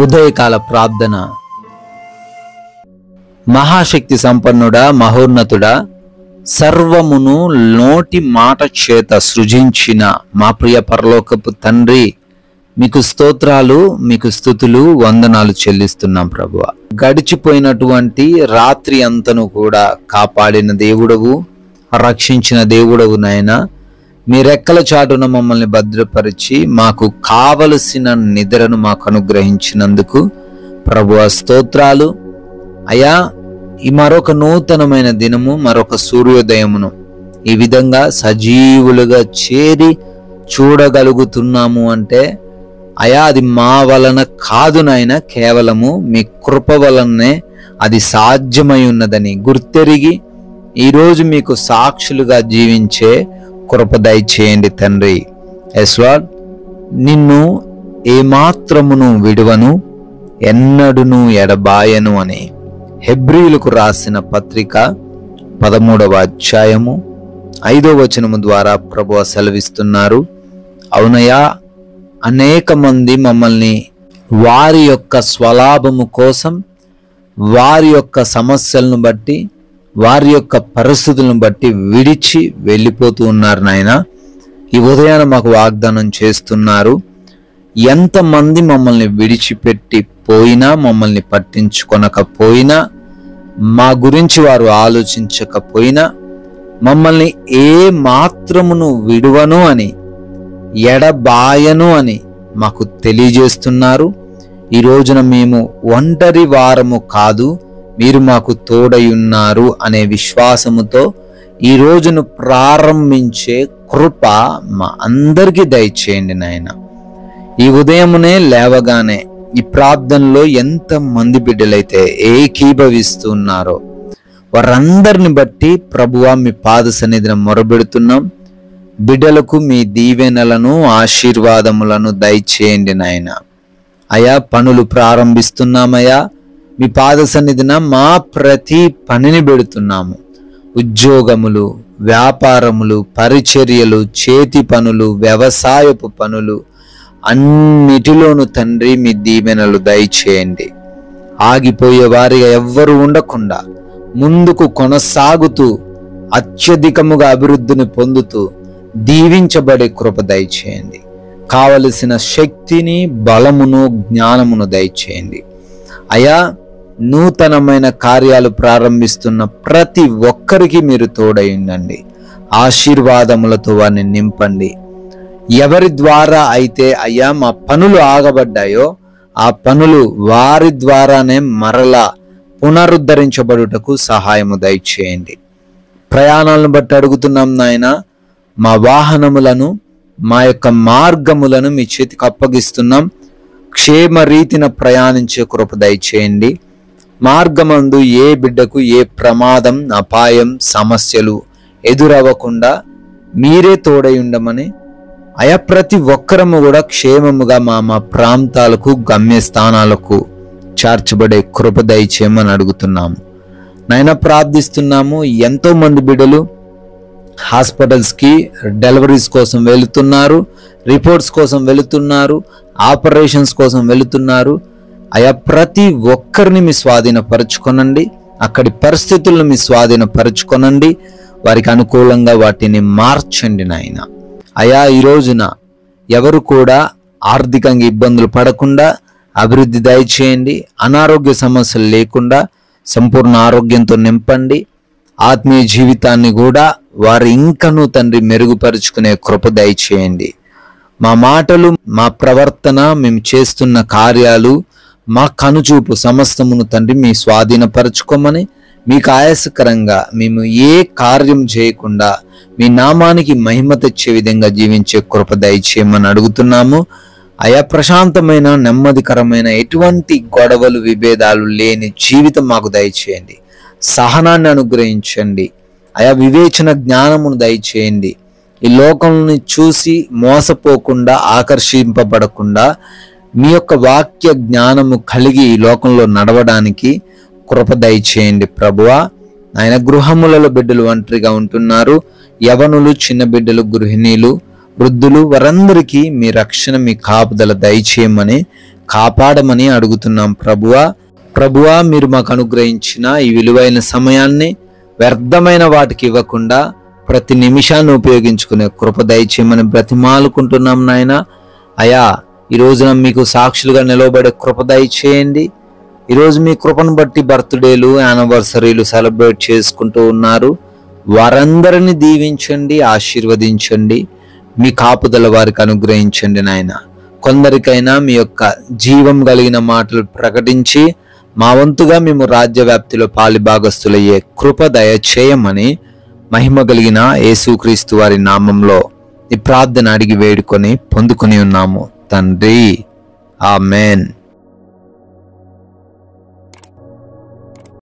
ఉదయకాల ప్రార్థన. మహాశక్తి సంపన్నుడా, మహోన్నతుడా, సర్వమును నోటి మాట చేత సృజించిన మా ప్రియ పరలోకపు తండ్రి, మీకు స్తోత్రాలు, మీకు స్తుతులు, వందనాలు చెల్లిస్తున్నాం ప్రభువా. గడిచిపోయినటువంటి రాత్రి అంతను కూడా కాపాడిన దేవుడవు, రక్షించిన దేవుడవు నాయనా. మీ రెక్కల చాటున మమ్మల్ని భద్రపరిచి మాకు కావలసిన నిద్రను మాకు అనుగ్రహించినందుకు ప్రభువా స్తోత్రాలు. అయా, ఈ మరొక నూతనమైన దినము, మరొక సూర్యోదయమును ఈ విధంగా సజీవులుగా చేరి చూడగలుగుతున్నాము అంటే అయా అది మా వలన కాదు నాయన, కేవలము మీ కృప వలనే అది సాధ్యమై ఉన్నదని గుర్తెరిగి ఈరోజు మీకు సాక్షులుగా జీవించే కృప దయచేయండి తండ్రి. ఎస్ లార్డ్, నిన్ను ఏమాత్రమును విడువను, ఎన్నడును ఎడబాయను అని హెబ్రీయులకు రాసిన పత్రిక 13వ అధ్యాయము 5వ వచనము ద్వారా ప్రభువు సెలవిస్తున్నారు. అవునయ్యా, అనేక మంది మమ్మల్ని వారి యొక్క స్వలాభము కోసం, వారి యొక్క సమస్యలను బట్టి, వారి యొక్క పరిస్థితులను బట్టి విడిచి వెళ్ళిపోతూ ఉన్నారు నాయన. ఈ ఉదయాన మాకు వాగ్దానం చేస్తున్నారు, ఎంతమంది మమ్మల్ని విడిచిపెట్టి పోయినా, మమ్మల్ని పట్టించుకొనకపోయినా, మా గురించి వారు ఆలోచించకపోయినా, మమ్మల్ని ఏ మాత్రమును విడువను అని, ఎడబాయను అని మాకు తెలియజేస్తున్నారు. ఈ రోజున మేము ఒంటరి వారము కాదు, మీరు మాకు తోడై ఉన్నారు అనే విశ్వాసముతో ఈ రోజును ప్రారంభించే కృప మా అందరికీ దయచేయండి నాయన. ఈ ఉదయమునే లేవగానే ఈ ప్రార్థనలో ఎంత మంది బిడ్డలైతే ఏకీభవిస్తున్నారో వారందరిని బట్టి ప్రభువా మీ పాద సన్నిధిని మొరబెడుతున్నాం. బిడ్డలకు మీ దీవెనలను, ఆశీర్వాదములను దయచేయండి నాయన. అయా, పనులు ప్రారంభిస్తున్నామయ్యా, మీ పాద సన్నిధిన మా ప్రతి పనిని పెడుతున్నాము. ఉద్యోగములు, వ్యాపారములు, పరిచర్యలు, చేతి పనులు, వ్యవసాయపు పనులు అన్నిటిలోనూ తండ్రి మీ దీవెనలు దయచేయండి. ఆగిపోయే వారిగా ఎవ్వరూ ఉండకుండా ముందుకు కొనసాగుతూ అత్యధికముగా అభివృద్ధిని పొందుతూ దీవించబడే కృప దయచేయండి. కావలసిన శక్తిని, బలమును, జ్ఞానమును దయచేయండి. అయా, నూతనమైన కార్యాలు ప్రారంభిస్తున్న ప్రతి ఒక్కరికి మీరు తోడై ఉండండి. ఆశీర్వాదములతో వారిని నింపండి. ఎవరి ద్వారా అయితే అయ్యా మా పనులు ఆగబడ్డాయో ఆ పనులు వారి ద్వారానే మరలా పునరుద్ధరించబడుటకు సహాయము దయచేయండి. ప్రయాణాలను బట్టి అడుగుతున్నాం నాయన, మా వాహనములను, మా యొక్క మార్గములను మీ చేతికి అప్పగిస్తున్నాం. క్షేమ రీతిన ప్రయాణించే కృప దయచేయండి. మార్గమందు ఏ బిడ్డకు ఏ ప్రమాదం, అపాయం, సమస్యలు ఎదురవ్వకుండా మీరే తోడై ఉండమని, అయా ప్రతి ఒక్కరము కూడా క్షేమముగా మా ప్రాంతాలకు, గమ్యస్థానాలకు చేర్చబడే కృప దయచేయమని అడుగుతున్నాము నాయన. ప్రార్థిస్తున్నాము. ఎంతో మంది బిడ్డలు హాస్పిటల్స్కి డెలివరీస్ కోసం వెళుతున్నారు, రిపోర్ట్స్ కోసం వెళుతున్నారు, ఆపరేషన్స్ కోసం వెళుతున్నారు. అయా ప్రతి ఒక్కరిని మీ స్వాధీనపరచుకొనండి. అక్కడి పరిస్థితులను మీ స్వాధీనపరచుకొనండి. వారికి అనుకూలంగా వాటిని మార్చండి నాయన. అయా, ఈ రోజున ఎవరు కూడా ఆర్థికంగా ఇబ్బందులు పడకుండా అభివృద్ధి దయచేయండి. అనారోగ్య సమస్యలు లేకుండా సంపూర్ణ ఆరోగ్యంతో నింపండి. ఆత్మీయ జీవితాన్ని కూడా వారు ఇంకనూ తండ్రి మెరుగుపరుచుకునే కృప దయచేయండి. మా మాటలు, మా ప్రవర్తన, మేము చేస్తున్న కార్యాలు, మా కనుచూపు సమస్తమును తండ్రి మీ స్వాధీనపరచుకోమని, మీకు ఆయాసకరంగా మేము ఏ కార్యం చేయకుండా మీ నామానికి మహిమ తెచ్చే విధంగా జీవించే కృప దయచేయమని అడుగుతున్నాము. అయా, ప్రశాంతమైన, నెమ్మదికరమైన, ఎటువంటి గొడవలు, విభేదాలు లేని జీవితం మాకు దయచేయండి. సహనాన్ని అనుగ్రహించండి. అయా, వివేచన జ్ఞానమును దయచేయండి. ఈ లోకంని చూసి మోసపోకుండా, ఆకర్షింపబడకుండా మీ యొక్క వాక్య జ్ఞానము కలిగి ఈ లోకంలో నడవడానికి కృప దయచేయండి ప్రభువా. ఆయన గృహములలో బిడ్డలు ఒంటరిగా ఉంటున్నారు. యవనులు, చిన్న బిడ్డలు, గృహిణీలు వృద్ధులు వారందరికీ మీ రక్షణ, మీ కాపుదల దయచేయమని, కాపాడమని అడుగుతున్నాం ప్రభువా, మీరు మాకు అనుగ్రహించిన ఈ విలువైన సమయాన్ని వ్యర్థమైన వాటికి ఇవ్వకుండా ప్రతి నిమిషాన్ని ఉపయోగించుకునే కృప దయచేయమని బ్రతిమాలుకుంటున్నాం నాయన. అయా, ఈ రోజున మీకు సాక్షులుగా నిలవబడే కృప దయచేయండి. ఈరోజు మీ కృపను బట్టి బర్త్డేలు, యానివర్సరీలు సెలబ్రేట్ చేసుకుంటూ ఉన్నారు. వారందరిని దీవించండి, ఆశీర్వదించండి, మీ కాపుదల వారికి అనుగ్రహించండి నాయన. కొందరికైనా మీ యొక్క జీవం కలిగిన మాటలు ప్రకటించి మా వంతుగా మేము రాజ్య వ్యాప్తిలో పాలిభాగస్తులయ్యే కృప దయచేయమని మహిమ కలిగిన యేసుక్రీస్తు వారి నామంలో ఈ ప్రార్థన అడిగి వేడుకొని పొందుకొని ఉన్నాము తండ్రి. ఆమెన్.